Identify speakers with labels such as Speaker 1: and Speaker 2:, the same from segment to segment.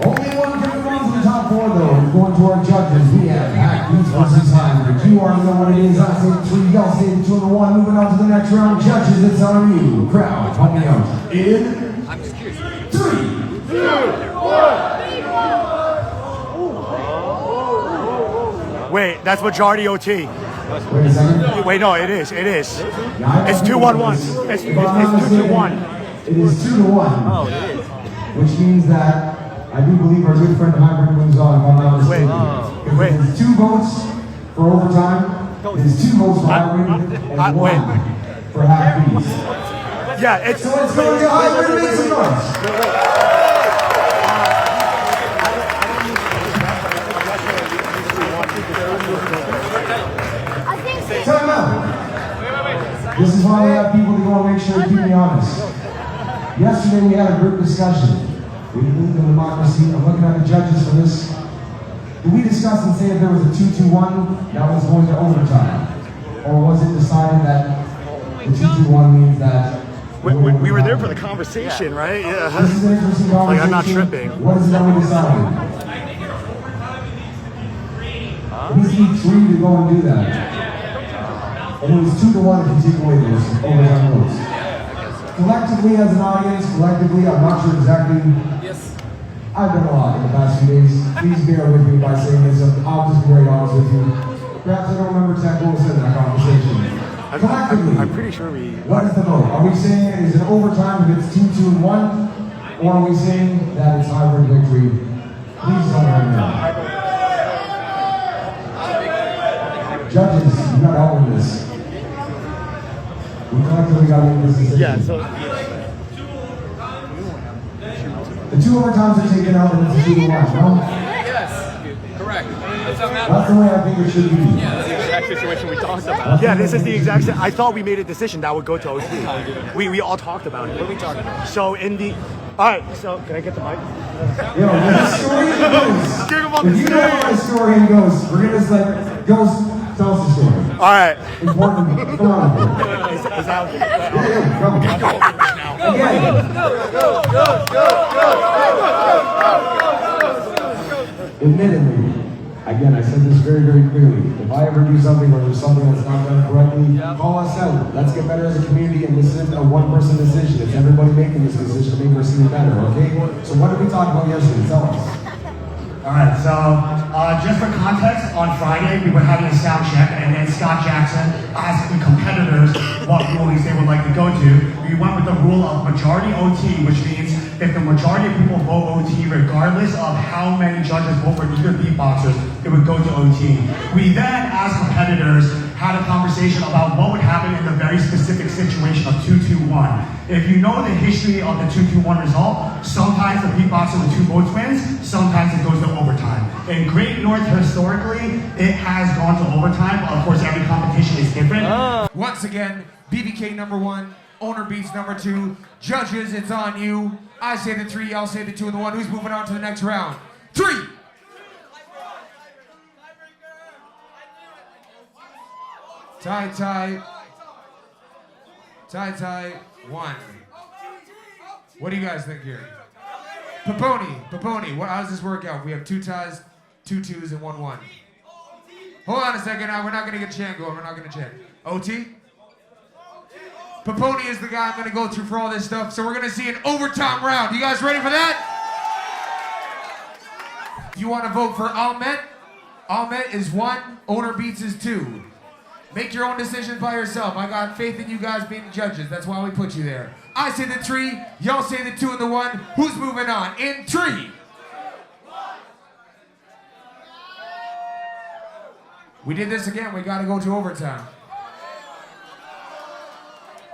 Speaker 1: Only one can move on to the top four, though. We're going to our judges. We have Hackbeats versus Hybrid. You already know what it is. I say 3, y'all say 2 and 1. Moving on to the next round. Judges, it's on you. Crowd, help me out. In 3, 2, 1.
Speaker 2: Wait, that's majority OT.
Speaker 1: Wait a second.
Speaker 2: Wait, no, it is. It's 2-1-1. It's 2-2-1.
Speaker 1: It is 2 to 1.
Speaker 2: Oh, it is.
Speaker 1: Which means that I do believe our good friend Hybrid moves on, if I'm not mistaken.
Speaker 2: Wait.
Speaker 1: It is 2 votes for overtime. It is 2 votes for Hybrid and 1 for Hackbeats.
Speaker 2: Yeah, it's.
Speaker 1: So let's go to Hybrid and make some noise. Time out. This is why we have people to go and make sure to keep me honest. Yesterday we had a group discussion. We believe in democracy. I'm looking at the judges for this. Did we discuss and say that there was a 2-2-1 that was going to overtime? Or was it decided that the 2-2-1 means that
Speaker 2: We were there for the conversation, right? Yeah.
Speaker 1: This is an interesting conversation.
Speaker 2: Like, I'm not tripping.
Speaker 1: What is it that we decided? We need 3 to go and do that. And it was 2 to 1 if you take away those overtime votes. Collectively, as an audience, collectively, I'm not sure exactly. Yes. I've done a lot in the past few days. Please bear with me by saying this. I'll just be very honest with you. Perhaps I don't remember exactly what was said in that conversation. Collectively,
Speaker 2: I'm pretty sure we.
Speaker 1: what is the vote? Are we saying is it overtime if it's 2-2-1? Or are we saying that it's hybrid victory? Please don't hurt me. Judges, you gotta help with this. We collectively gotta make this decision.
Speaker 2: Yeah, so.
Speaker 1: The 2 overtimes are taken out and it's a 2-1, no?
Speaker 3: Yes, correct.
Speaker 1: That's the way I think it should be.
Speaker 3: Yeah, that's the exact situation we talked about.
Speaker 2: Yeah, this is the exact same. I thought we made a decision that would go to OT. We all talked about it.
Speaker 3: What are we talking about?
Speaker 2: So in the. Alright, so can I get the mic?
Speaker 1: Yo, the story goes.
Speaker 2: Give him on
Speaker 1: If
Speaker 2: the
Speaker 1: you know
Speaker 2: stage.
Speaker 1: how the story goes, we're gonna just like, tell us the story.
Speaker 2: Alright.
Speaker 1: Important. Come on.
Speaker 2: Is that okay?
Speaker 1: Yeah, come on. Again. Admittedly, again, I said this very, very clearly. If I ever do something or there's something that's not done correctly, call us out. Let's get better as a community, and this isn't a one-person decision. It's everybody making this decision to make our city better, okay? So what did we talk about yesterday? Tell us.
Speaker 4: Alright, so just for context, on Friday we were having a sound check and then Scott Jackson asked the competitors what movies they would like to go to. We went with the rule of majority OT, which means if the majority of people vote OT, regardless of how many judges vote for either beatboxers, it would go to OT. We then, as competitors, had a conversation about what would happen in the very specific situation of 2-2-1. If you know the history of the 2-2-1 result, sometimes the beatboxer with 2 votes wins, sometimes it goes to overtime. In Great North, historically, it has gone to overtime, but of course every competition is different.
Speaker 5: Once again, BBK number 1, Owner Beats number 2. Judges, it's on you. I say the 3, y'all say the 2 and the 1. Who's moving on to the next round? 3! Tie. 1. What do you guys think here? Paponi, how does this work out? We have 2 ties, 2 twos, and 1 1. Hold on a second now, we're not gonna get Chan going, we're not gonna Chan. OT? Paponi is the guy I'm gonna go through for all this stuff, so we're gonna see an overtime round. You guys ready for that? You wanna vote for Ahmet? Ahmet is 1, Owner Beats is 2. Make your own decisions by yourself. I got faith in you guys being judges. That's why we put you there. I say the 3, y'all say the 2 and the 1. Who's moving on? In 3. We did this again. We gotta go to overtime.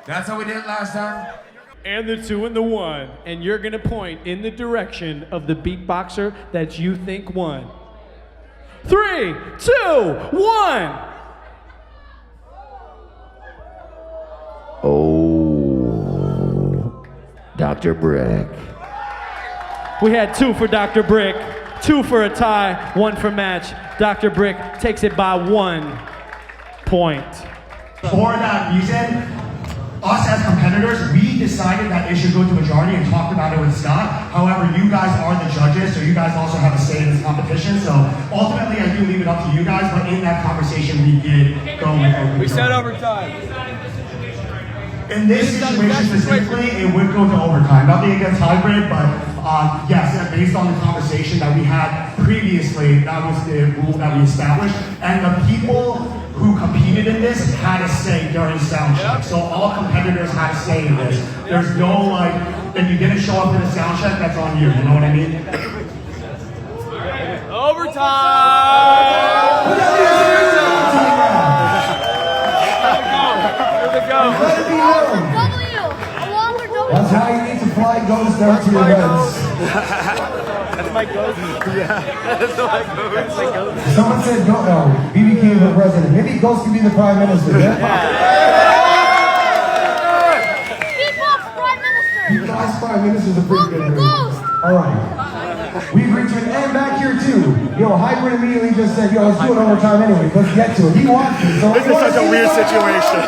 Speaker 5: That's how we did it last time.
Speaker 6: And the 2 and the 1. And you're gonna point in the direction of the beatboxer that you think won. 3, 2, 1.
Speaker 7: Oh, Dr. Brick.
Speaker 6: We had 2 for Dr. Brick, 2 for a tie, 1 for match. Dr. Brick takes it by 1 point.
Speaker 4: For that reason, us as competitors, we decided that it should go to majority and talked about it with Scott. However, you guys are the judges, so you guys also have a say in this competition. So ultimately, I do leave it up to you guys, but in that conversation, we did go with open.
Speaker 3: We said overtime.
Speaker 4: In this situation specifically, it would go to overtime. Nothing against hybrid, but yes, based on the conversation that we had previously, that was the rule that we established. And the people who competed in this had a say during sound check. So all competitors had a say in this. There's no like, if you didn't show up in a sound check, that's on you. You know what I mean?
Speaker 3: Overtime! Here we go.
Speaker 1: Let it be known. That's how you need to fly ghosts down to your events.
Speaker 3: That's my ghost. Yeah. That's my ghost.
Speaker 1: Someone said, "Go, no, BBK for president." Maybe Ghost could be the prime minister. Yeah.
Speaker 8: Beatbox Prime Minister.
Speaker 1: Beatbox prime minister is a pretty good name.
Speaker 8: Ghost.
Speaker 1: All right. We've reached an end back here too. Yo, Hybrid immediately just said, "Yo, let's do it overtime anyway. Let's get to it." He wants to. So
Speaker 2: This is such a weird situation.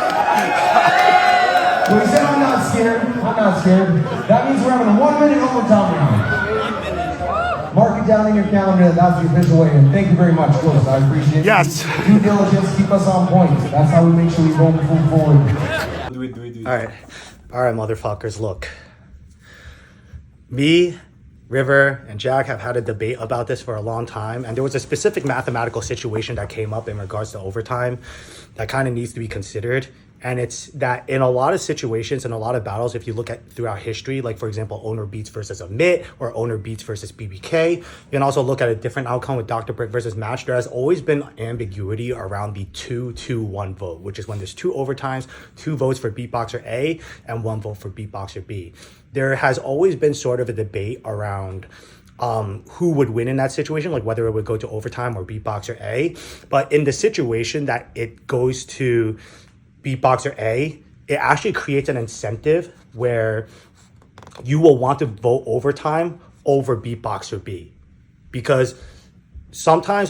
Speaker 1: So he said, "I'm not scared. I'm not scared." That means we're having a 1 minute overtime round. Mark it down in your calendar. That's the official way. And thank you very much, Ghost. I appreciate it.
Speaker 2: Yes.
Speaker 1: Due diligence, keep us on point. That's how we make sure we move forward.
Speaker 2: All right, motherfuckers, look. Me, River, and Jack have had a debate about this for a long time, and there was a specific mathematical situation that came up in regards to overtime that kind of needs to be considered. And it's that in a lot of situations, in a lot of battles, if you look at throughout history, like for example, Owner Beats versus Amit or Owner Beats versus BBK, you can also look at a different outcome with Dr. Brick versus Match. There has always been ambiguity around the 2-2-1 vote, which is when there's 2 overtimes, 2 votes for beatboxer A and 1 vote for beatboxer B. There has always been sort of a debate around who would win in that situation, like whether it would go to overtime or beatboxer A. But in the situation that it goes to beatboxer A, it actually creates an incentive where you will want to vote overtime over beatboxer B, because sometimes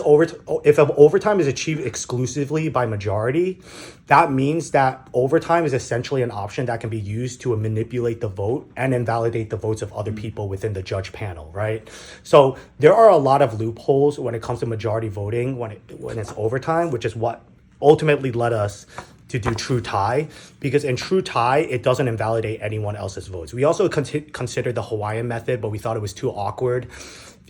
Speaker 2: if an overtime is achieved exclusively by majority, that means that overtime is essentially an option that can be used to manipulate the vote and invalidate the votes of other people within the judge panel, right? So there are a lot of loopholes when it comes to majority voting when it's overtime, which is what ultimately led us to do true tie, because in true tie, it doesn't invalidate anyone else's votes. We also considered the Hawaiian method, but we thought it was too awkward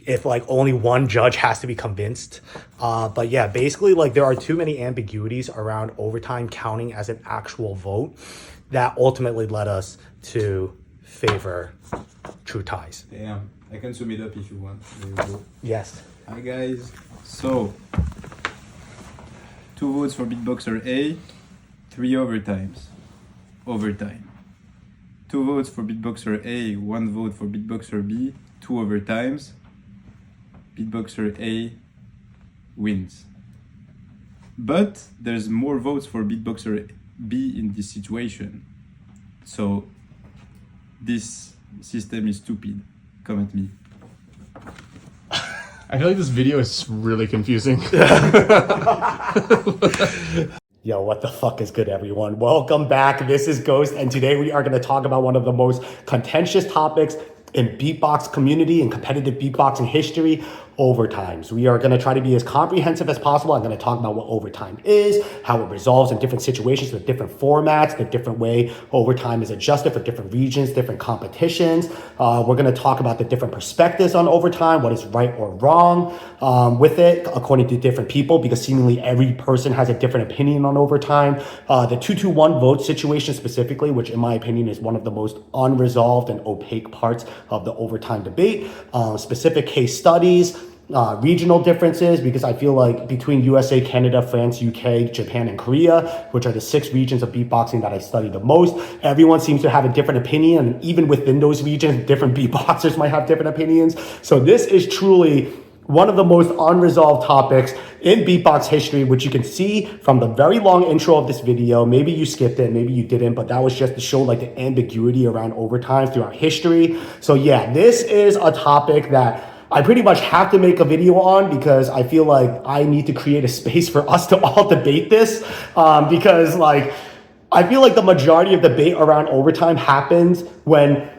Speaker 2: if like only one judge has to be convinced. But yeah, basically like there are too many ambiguities around overtime counting as an actual vote that ultimately led us to favor true ties.
Speaker 9: Damn, I can sum it up if you want. There you go.
Speaker 2: Yes.
Speaker 9: Hi guys. So 2 votes for beatboxer A, 3 overtimes. Overtime. 2 votes for beatboxer A, 1 vote for beatboxer B, 2 overtimes. Beatboxer A wins. But there's more votes for beatboxer B in this situation. So this system is stupid. Come at me.
Speaker 3: I feel like this video is really confusing.
Speaker 2: Yo, what the fuck is good, everyone? Welcome back. This is Ghost, and today we are going to talk about one of the most contentious topics in beatbox community and competitive beatboxing history, overtimes. We are going to try to be as comprehensive as possible. I'm going to talk about what overtime is, how it resolves in different situations, the different formats, the different way overtime is adjusted for different regions, different competitions. We're going to talk about the different perspectives on overtime, what is right or wrong with it according to different people, because seemingly every person has a different opinion on overtime. The 2-2-1 vote situation specifically, which in my opinion is one of the most unresolved and opaque parts of the overtime debate. Specific case studies, regional differences, because I feel like between USA, Canada, France, UK, Japan, and Korea, which are the 6 regions of beatboxing that I study the most, everyone seems to have a different opinion, and even within those regions, different beatboxers might have different opinions. So this is truly one of the most unresolved topics in beatbox history, which you can see from the very long intro of this video. Maybe you skipped it, maybe you didn't, but that was just to show like the ambiguity around overtime throughout history. So yeah, this is a topic that I pretty much have to make a video on, because I feel like I need to create a space for us to all debate this, because like, I feel like the majority of debate around overtime happens when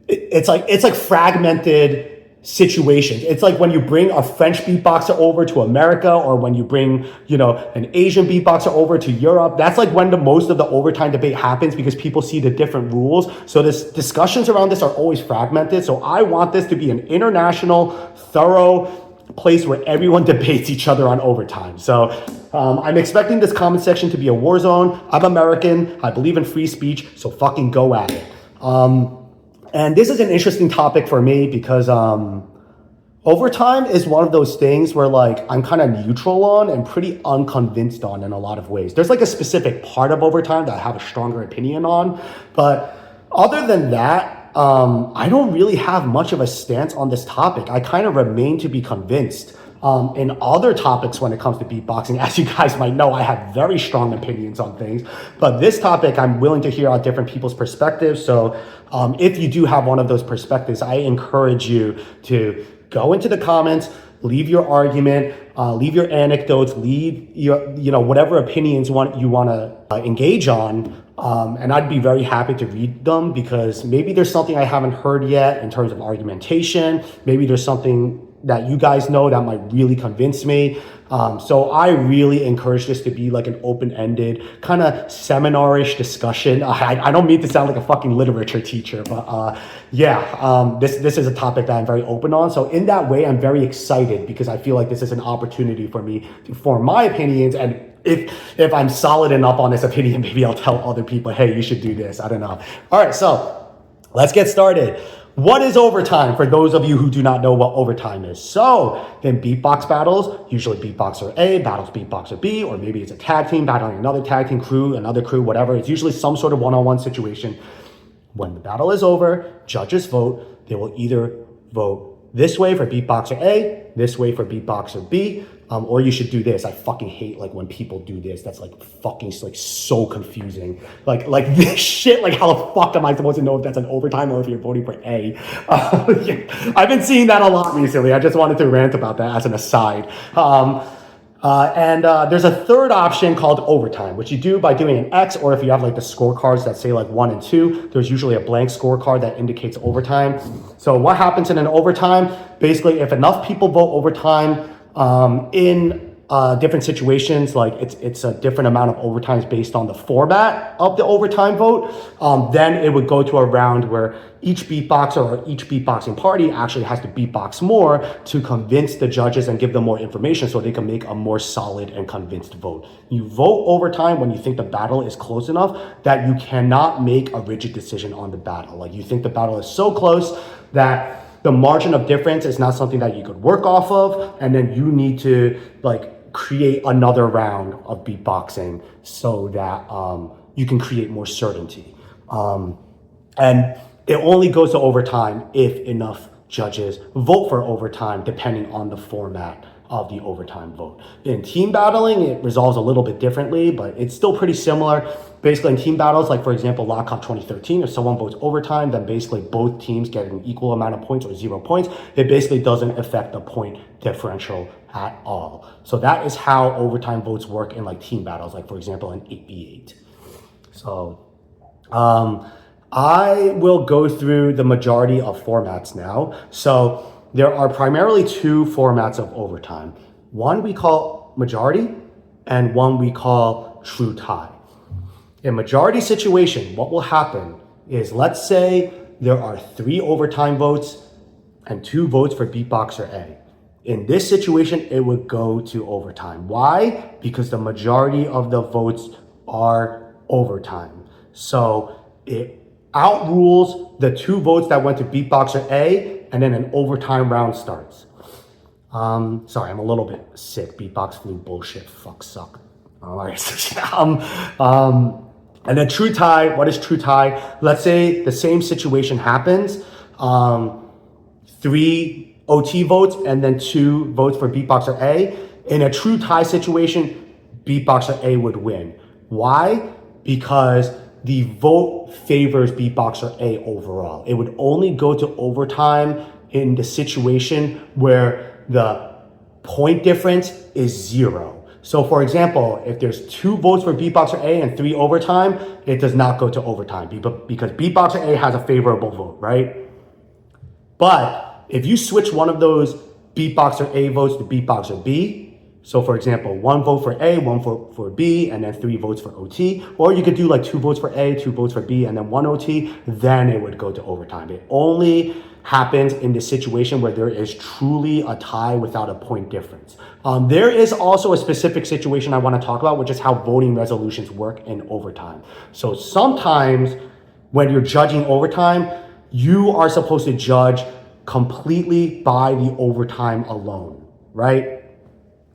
Speaker 2: it's like fragmented situations. It's like when you bring a French beatboxer over to America, or when you bring, an Asian beatboxer over to Europe. That's like when the most of the overtime debate happens, because people see the different rules. So this discussions around this are always fragmented. So I want this to be an international, thorough place where everyone debates each other on overtime. So I'm expecting this comment section to be a war zone. I'm American. I believe in free speech. So fucking go at it. And this is an interesting topic for me because overtime is one of those things where like I'm kind of neutral on and pretty unconvinced on in a lot of ways. There's like a specific part of overtime that I have a stronger opinion on, but other than that, I don't really have much of a stance on this topic. I kind of remain to be convinced. In other topics when it comes to beatboxing, as you guys might know, I have very strong opinions on things, but this topic, I'm willing to hear out different people's perspectives. So if you do have one of those perspectives, I encourage you to go into the comments, leave your argument, leave your anecdotes, leave your, whatever opinions you want to engage on. And I'd be very happy to read them, because maybe there's something I haven't heard yet in terms of argumentation. Maybe there's something that you guys know that might really convince me. So I really encourage this to be like an open-ended, kind of seminarish discussion. I don't mean to sound like a fucking literature teacher, but this is a topic that I'm very open on. So in that way, I'm very excited, because I feel like this is an opportunity for me to form my opinions. And if I'm solid enough on this opinion, maybe I'll tell other people, hey, you should do this. I don't know. All right, so let's get started. What is overtime, for those of you who do not know what overtime is? So in beatbox battles, usually beatboxer A battles beatboxer B, or maybe it's a tag team battling another tag team crew, another crew, whatever. It's usually some sort of one-on-one situation. When the battle is over, judges vote. They will either vote this way for beatboxer A, this way for beatboxer B, or you should do this. I fucking hate like when people do this. That's like fucking like so confusing. Like this shit. Like how the fuck am I supposed to know if that's an overtime or if you're voting for A? I've been seeing that a lot recently. I just wanted to rant about that as an aside. And there's a third option called overtime, which you do by doing an X, or if you have like the scorecards that say like 1 and 2, there's usually a blank scorecard that indicates overtime. So what happens in an overtime? Basically, if enough people vote overtime in different situations, like it's a different amount of overtimes based on the format of the overtime vote, then it would go to a round where each beatboxer or each beatboxing party actually has to beatbox more to convince the judges and give them more information so they can make a more solid and convinced vote. You vote overtime when you think the battle is close enough that you cannot make a rigid decision on the battle. Like you think the battle is so close that the margin of difference is not something that you could work off of, and then you need to like create another round of beatboxing so that you can create more certainty. And it only goes to overtime if enough judges vote for overtime, depending on the format of the overtime vote. In team battling, it resolves a little bit differently, but it's still pretty similar. Basically in team battles, like for example, Lock Cup 2013, if someone votes overtime, then basically both teams get an equal amount of points or 0 points. It basically doesn't affect the point differential at all. So that is how overtime votes work in like team battles, like for example, in 8v8. So I will go through the majority of formats now. So there are primarily 2 formats of overtime. One we call majority, and one we call true tie. In majority situation, what will happen is, let's say there are 3 overtime votes and 2 votes for beatboxer A. In this situation, it would go to overtime. Why? Because the majority of the votes are overtime. So it outrules the 2 votes that went to beatboxer A, and then an overtime round starts. Sorry, I'm a little bit sick. Beatbox flu bullshit. Fuck suck. All right. And then true tie. What is true tie? Let's say the same situation happens. 3 OT votes and then 2 votes for beatboxer A. In a true tie situation, beatboxer A would win. Why? Because the vote favors beatboxer A overall. It would only go to overtime in the situation where the point difference is 0. So for example, if there's 2 votes for Beatboxer A and 3 overtime, it does not go to overtime because Beatboxer A has a favorable vote, right? But if you switch one of those Beatboxer A votes to Beatboxer B, so for example, 1 vote for A, 1 vote for B, and then 3 votes for OT, or you could do like 2 votes for A, 2 votes for B, and then 1 OT, then it would go to overtime. It only happens in the situation where there is truly a tie without a point difference. There is also a specific situation I want to talk about, which is how voting resolutions work in overtime. So sometimes when you're judging overtime, you are supposed to judge completely by the overtime alone, right?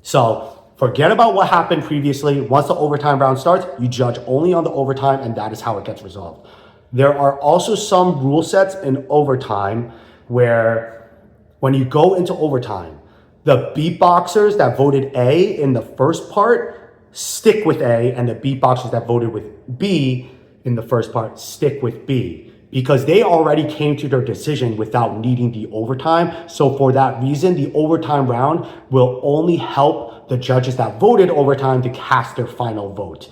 Speaker 2: So forget about what happened previously. Once the overtime round starts, you judge only on the overtime, and that is how it gets resolved. There are also some rule sets in overtime where when you go into overtime, the beatboxers that voted A in the first part stick with A, and the beatboxers that voted with B in the first part stick with B, because they already came to their decision without needing the overtime. So for that reason, the overtime round will only help the judges that voted overtime to cast their final vote.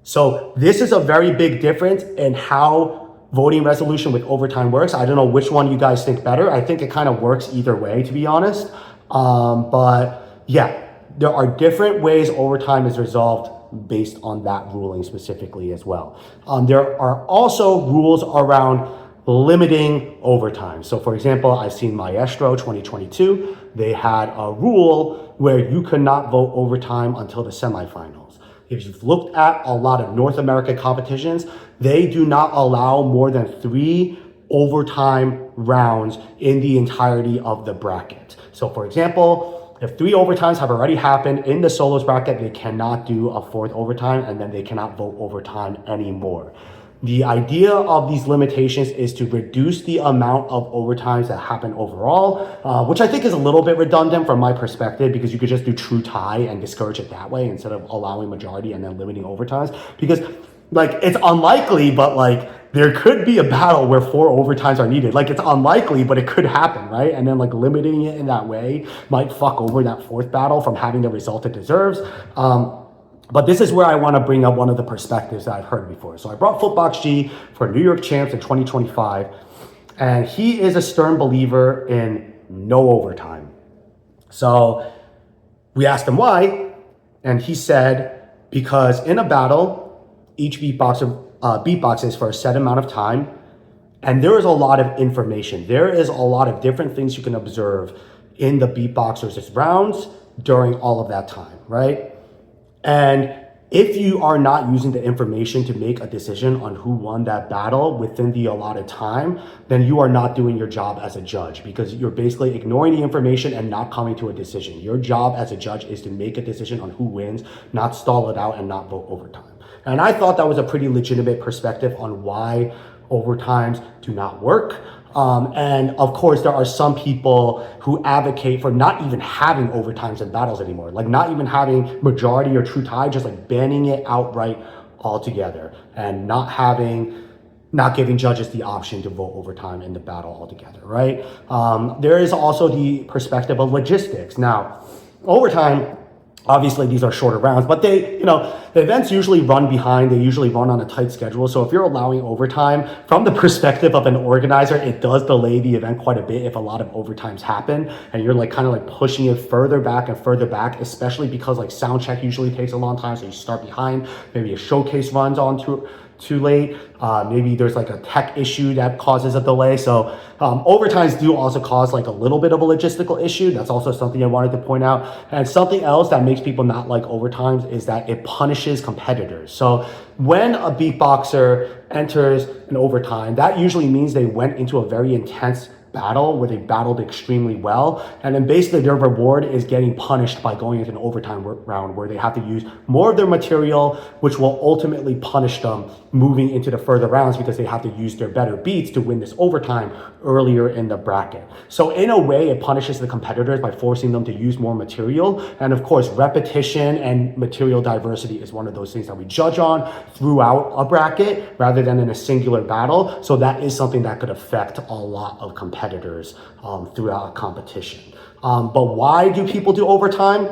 Speaker 2: So this is a very big difference in how voting resolution with overtime works. I don't know which one you guys think better. I think it kind of works either way, to be honest. But yeah, there are different ways overtime is resolved based on that ruling specifically as well. There are also rules around limiting overtime. So for example, I've seen Maestro 2022, they had a rule where you could not vote overtime until the semifinals. If you've looked at a lot of North American competitions, they do not allow more than 3 overtime rounds in the entirety of the bracket. So for example, if 3 overtimes have already happened in the solos bracket, they cannot do a 4th overtime, and then they cannot vote overtime anymore. The idea of these limitations is to reduce the amount of overtimes that happen overall, which I think is a little bit redundant from my perspective, because you could just do true tie and discourage it that way instead of allowing majority and then limiting overtimes. Because like, it's unlikely, but like, there could be a battle where 4 overtimes are needed. Like, it's unlikely, but it could happen, right? And then like limiting it in that way might fuck over that 4th battle from having the result it deserves. But this is where I want to bring up one of the perspectives that I've heard before. So I brought FootboxG for New York Champs in 2025, and he is a stern believer in no overtime. So we asked him why, and he said, because in a battle, each beatboxer beatboxes for a set amount of time, and there is a lot of information. There is a lot of different things you can observe in the beatboxers' rounds during all of that time, right? And if you are not using the information to make a decision on who won that battle within the allotted time, then you are not doing your job as a judge, because you're basically ignoring the information and not coming to a decision. Your job as a judge is to make a decision on who wins, not stall it out and not vote overtime. And I thought that was a pretty legitimate perspective on why overtimes do not work. And of course, there are some people who advocate for not even having overtimes in battles anymore, like not even having majority or true tie, just like banning it outright altogether, and not giving judges the option to vote overtime in the battle altogether, right? There is also the perspective of logistics. Now, overtime, obviously these are shorter rounds, but they, the events usually run behind, they usually run on a tight schedule. So if you're allowing overtime, from the perspective of an organizer, it does delay the event quite a bit if a lot of overtimes happen, and you're like kind of like pushing it further back and further back, especially because like sound check usually takes a long time. So you start behind, maybe a showcase runs on too late. Maybe there's like a tech issue that causes a delay. So overtimes do also cause like a little bit of a logistical issue. That's also something I wanted to point out. And something else that makes people not like overtimes is that it punishes competitors. So when a beatboxer enters an overtime, that usually means they went into a very intense battle where they battled extremely well, and then basically their reward is getting punished by going into an overtime round where they have to use more of their material, which will ultimately punish them moving into the further rounds because they have to use their better beats to win this overtime earlier in the bracket. So in a way, it punishes the competitors by forcing them to use more material. And of course, repetition and material diversity is one of those things that we judge on throughout a bracket rather than in a singular battle. So that is something that could affect a lot of competitors throughout a competition. But why do people do overtime?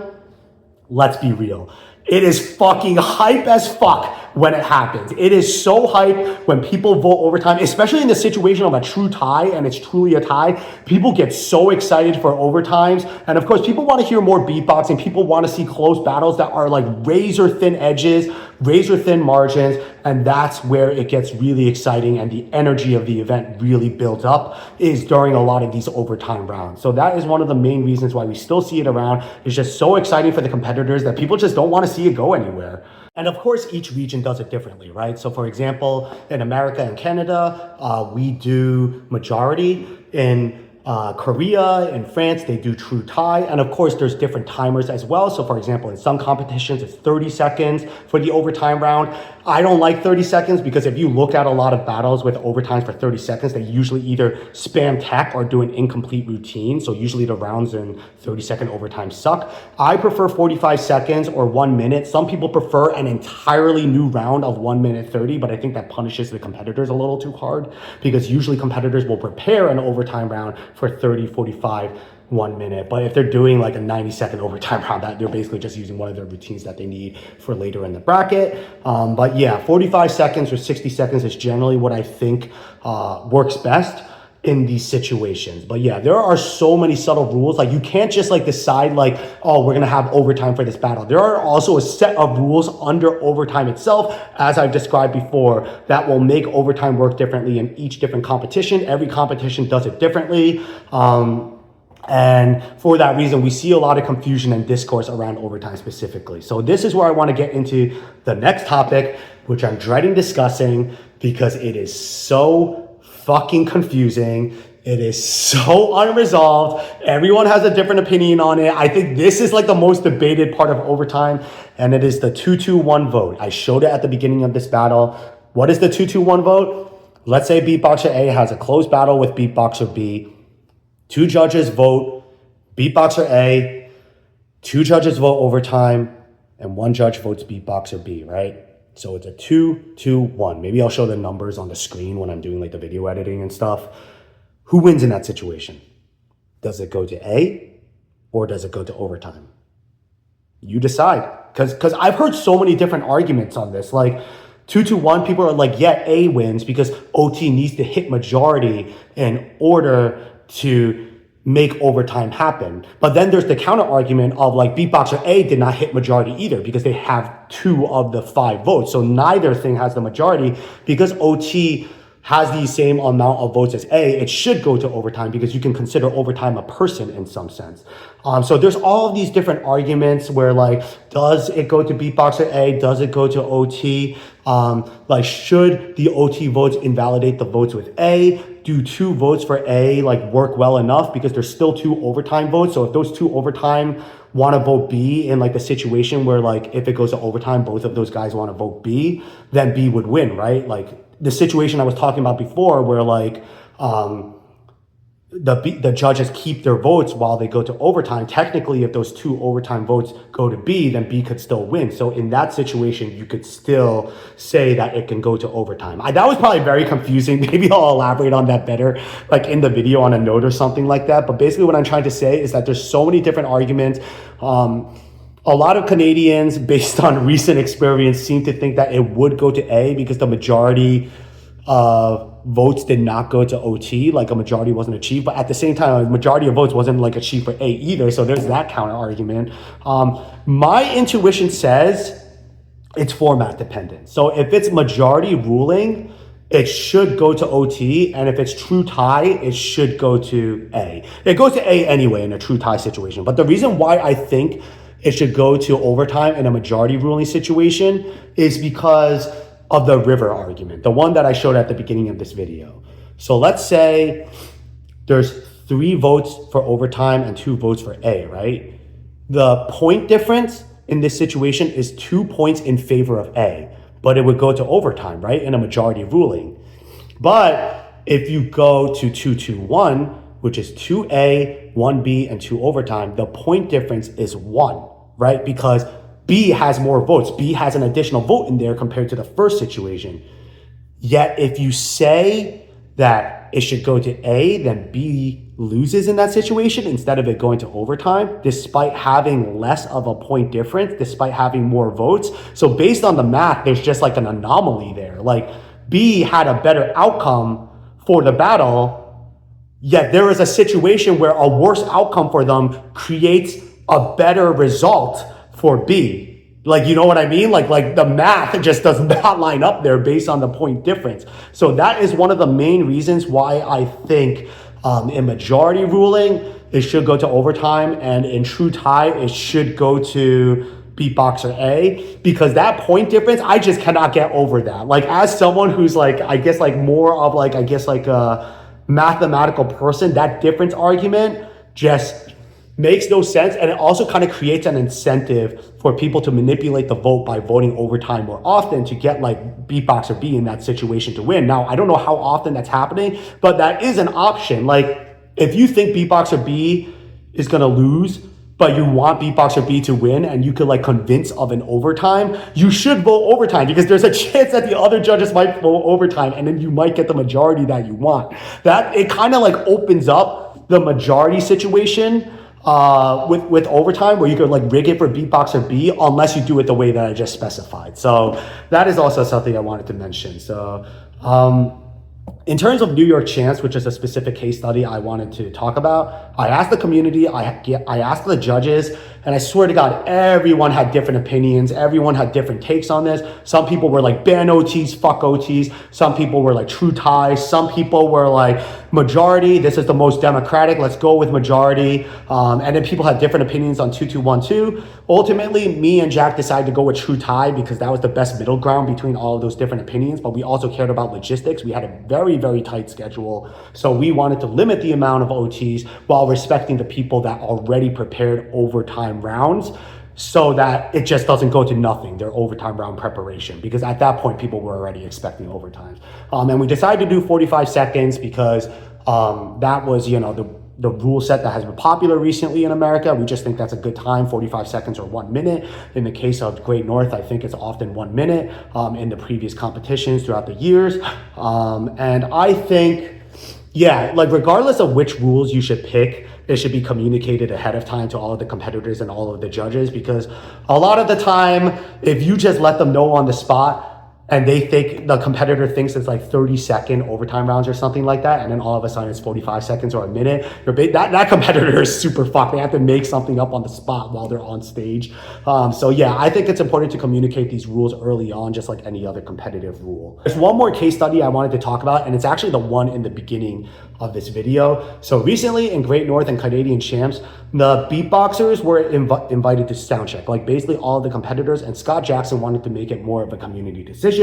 Speaker 2: let's be real. It is fucking hype as fuck when it happens. It is so hype when people vote overtime, especially in the situation of a true tie and it's truly a tie. People get so excited for overtimes. And of course, people want to hear more beatboxing. People want to see close battles that are like razor thin edges, razor thin margins. And that's where it gets really exciting and the energy of the event really builds up is during a lot of these overtime rounds. So that is one of the main reasons why we still see it around. It's just so exciting for the competitors that people just don't want to see it go anywhere. And of course, each region does it differently, right? So for example, in America and Canada, we do majority. In Korea and France, they do true tie. And of course, there's different timers as well. So for example, in some competitions, it's 30 seconds for the overtime round. I don't like 30 seconds because if you look at a lot of battles with overtimes for 30 seconds, they usually either spam tech or do an incomplete routine. So usually the rounds in 30-second overtime suck. I prefer 45 seconds or 1 minute. Some people prefer an entirely new round of 1 minute 30, but I think that punishes the competitors a little too hard because usually competitors will prepare an overtime round for 30, 45, 1 minute. But if they're doing like a 90-second overtime round, that they're basically just using one of their routines that they need for later in the bracket. But yeah, 45 seconds or 60 seconds is generally what I think works best in these situations. But yeah, there are so many subtle rules. Like you can't just like decide like, oh, we're gonna have overtime for this battle. There are also a set of rules under overtime itself, as I've described before, that will make overtime work differently in each different competition. Every competition does it differently. And for that reason, we see a lot of confusion and discourse around overtime specifically. So this is where I want to get into the next topic, which I'm dreading discussing because it is so fucking confusing. It is so unresolved. Everyone has a different opinion on it. I think this is like the most debated part of overtime, and it is the 2-2-1 vote. I showed it at the beginning of this battle. What is the 2-2-1 vote? Let's say Beatboxer A has a close battle with Beatboxer B. 2 judges vote Beatboxer A, 2 judges vote overtime, and 1 judge votes Beatboxer B, right? So it's a 2-2-1. Maybe I'll show the numbers on the screen when I'm doing like the video editing and stuff. Who wins in that situation? Does it go to A or does it go to overtime? You decide. Because I've heard so many different arguments on this. Like 2-2-1, people are like, yeah, A wins because OT needs to hit majority in order to make overtime happen. But then there's the counter argument of like Beatboxer A did not hit majority either because they have 2 of the 5 votes. So neither thing has the majority because OT has the same amount of votes as A. It should go to overtime because you can consider overtime a person in some sense. So there's all of these different arguments where like, does it go to Beatboxer A? Does it go to OT? Like, should the OT votes invalidate the votes with A? Do 2 votes for A like work well enough because there's still 2 overtime votes? So if those 2 overtime want to vote B in like the situation where like if it goes to overtime, both of those guys want to vote B, then B would win, right? Like the situation I was talking about before where like the judges keep their votes while they go to overtime. Technically, if those 2 overtime votes go to B, then B could still win. So in that situation, you could still say that it can go to overtime. That was probably very confusing. Maybe I'll elaborate on that better, like in the video on a note or something like that. But basically what I'm trying to say is that there's so many different arguments. A lot of Canadians, based on recent experience, seem to think that it would go to A because the majority votes did not go to OT, like a majority wasn't achieved. But at the same time, a majority of votes wasn't like achieved for A either. So there's that counter argument. My intuition says it's format dependent. So if it's majority ruling, it should go to OT. And if it's true tie, it should go to A. It goes to A anyway in a true tie situation. But the reason why I think it should go to overtime in a majority ruling situation is because of the river argument, the one that I showed at the beginning of this video. So let's say there's 3 votes for overtime and 2 votes for A, right? The point difference in this situation is 2 points in favor of A, but it would go to overtime, right? In a majority ruling. But if you go to 2-2-1, which is 2A, 1B, and 2 overtime, the point difference is 1, right? Because B has more votes. B has an additional vote in there compared to the first situation. Yet if you say that it should go to A, then B loses in that situation instead of it going to overtime, despite having less of a point difference, despite having more votes. So based on the math, there's just like an anomaly there. Like B had a better outcome for the battle, yet there is a situation where a worse outcome for them creates a better result for B. Like, you know what I mean? Like the math just does not line up there based on the point difference. So that is one of the main reasons why I think in majority ruling, it should go to overtime, and in true tie, it should go to Beatboxer A, because that point difference, I just cannot get over that. Like, as someone who's like, I guess like more of like, I guess like a mathematical person, that difference argument just makes no sense, and it also kind of creates an incentive for people to manipulate the vote by voting overtime more often to get like Beatboxer B in that situation to win. Now, I don't know how often that's happening, but that is an option. Like, if you think Beatboxer B is gonna lose, but you want Beatboxer B to win, and you could like convince of an overtime, you should vote overtime, because there's a chance that the other judges might vote overtime, and then you might get the majority that you want. That, it kind of like opens up the majority situation with overtime, where you could like rig it for Beatboxer B, unless you do it the way that I just specified. So that is also something I wanted to mention. So in terms of New York chants, which is a specific case study I wanted to talk about, I asked the community, I asked the judges, and I swear to God, everyone had different opinions. Everyone had different takes on this. Some people were like, ban OTs, fuck OTs. Some people were like, true ties. Some people were like, majority, this is the most democratic, let's go with majority. And then people had different opinions on 2212. Ultimately, me and Jack decided to go with true tie, because that was the best middle ground between all of those different opinions. But we also cared about logistics. We had a very, very tight schedule. So we wanted to limit the amount of OTs while respecting the people that already prepared overtime rounds, so that it just doesn't go to nothing, their overtime round preparation, because at that point people were already expecting overtimes. And we decided to do 45 seconds because that was, you know, the rule set that has been popular recently in America. We just think that's a good time, 45 seconds or 1 minute. In the case of Great North, I think it's often 1 minute in the previous competitions throughout the years. And I think, yeah, like regardless of which rules you should pick, it should be communicated ahead of time to all of the competitors and all of the judges, because a lot of the time, if you just let them know on the spot, and they think, the competitor thinks it's like 30-second overtime rounds or something like that, and then all of a sudden it's 45 seconds or a minute, that competitor is super fucked. They have to make something up on the spot while they're on stage. So yeah, I think it's important to communicate these rules early on, just like any other competitive rule. There's one more case study I wanted to talk about, and it's actually the one in the beginning of this video. So recently in Great North and Canadian Champs, the beatboxers were invited to soundcheck, like basically all of the competitors, and Scott Jackson wanted to make it more of a community decision.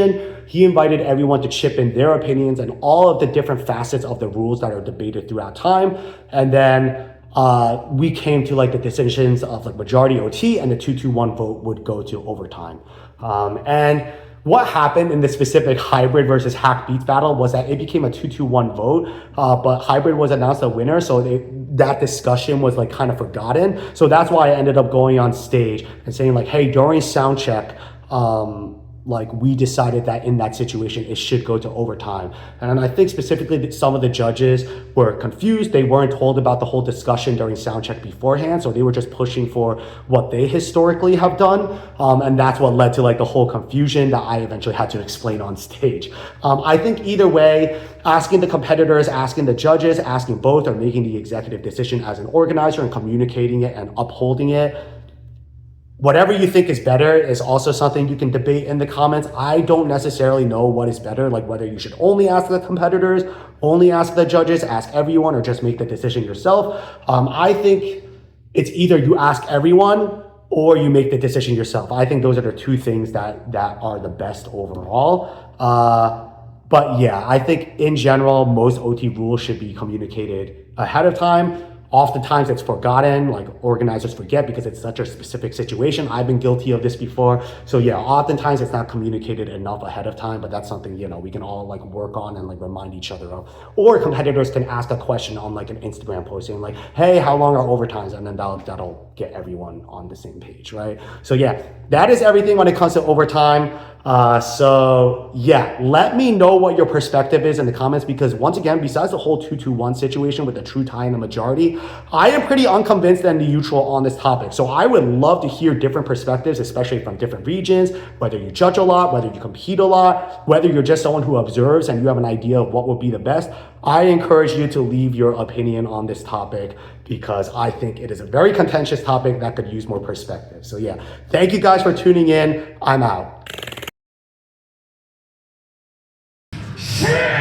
Speaker 2: He invited everyone to chip in their opinions and all of the different facets of the rules that are debated throughout time. And then we came to like the decisions of like majority OT, and the 2-2-1 vote would go to overtime. And what happened in the specific hybrid versus Hackbeats battle was that it became a 2-2-1 vote, but hybrid was announced a winner, so that discussion was like kind of forgotten. So that's why I ended up going on stage and saying like, hey, during sound check, like we decided that in that situation, it should go to overtime. And I think specifically that some of the judges were confused. They weren't told about the whole discussion during sound check beforehand. So they were just pushing for what they historically have done. And that's what led to like the whole confusion that I eventually had to explain on stage. I think either way, asking the competitors, asking the judges, asking both, or making the executive decision as an organizer and communicating it and upholding it, whatever you think is better is also something you can debate in the comments. I don't necessarily know what is better, like whether you should only ask the competitors, only ask the judges, ask everyone, or just make the decision yourself. I think it's either you ask everyone or you make the decision yourself. I think those are the two things that are the best overall. But yeah, I think in general, most OT rules should be communicated ahead of time. Oftentimes it's forgotten, like organizers forget because it's such a specific situation. I've been guilty of this before. So yeah, oftentimes it's not communicated enough ahead of time, but that's something, you know, we can all like work on and like remind each other of. Or competitors can ask a question on like an Instagram post saying like, hey, how long are overtimes? And then that'll get everyone on the same page, right? So yeah, that is everything when it comes to overtime. So yeah, let me know what your perspective is in the comments, because once again, besides the whole 2-2-1 situation with the true tie and the majority, I am pretty unconvinced and neutral on this topic. So I would love to hear different perspectives, especially from different regions, whether you judge a lot, whether you compete a lot, whether you're just someone who observes and you have an idea of what would be the best. I encourage you to leave your opinion on this topic, because I think it is a very contentious topic that could use more perspective. So yeah, thank you guys for tuning in. I'm out.
Speaker 5: Yeah!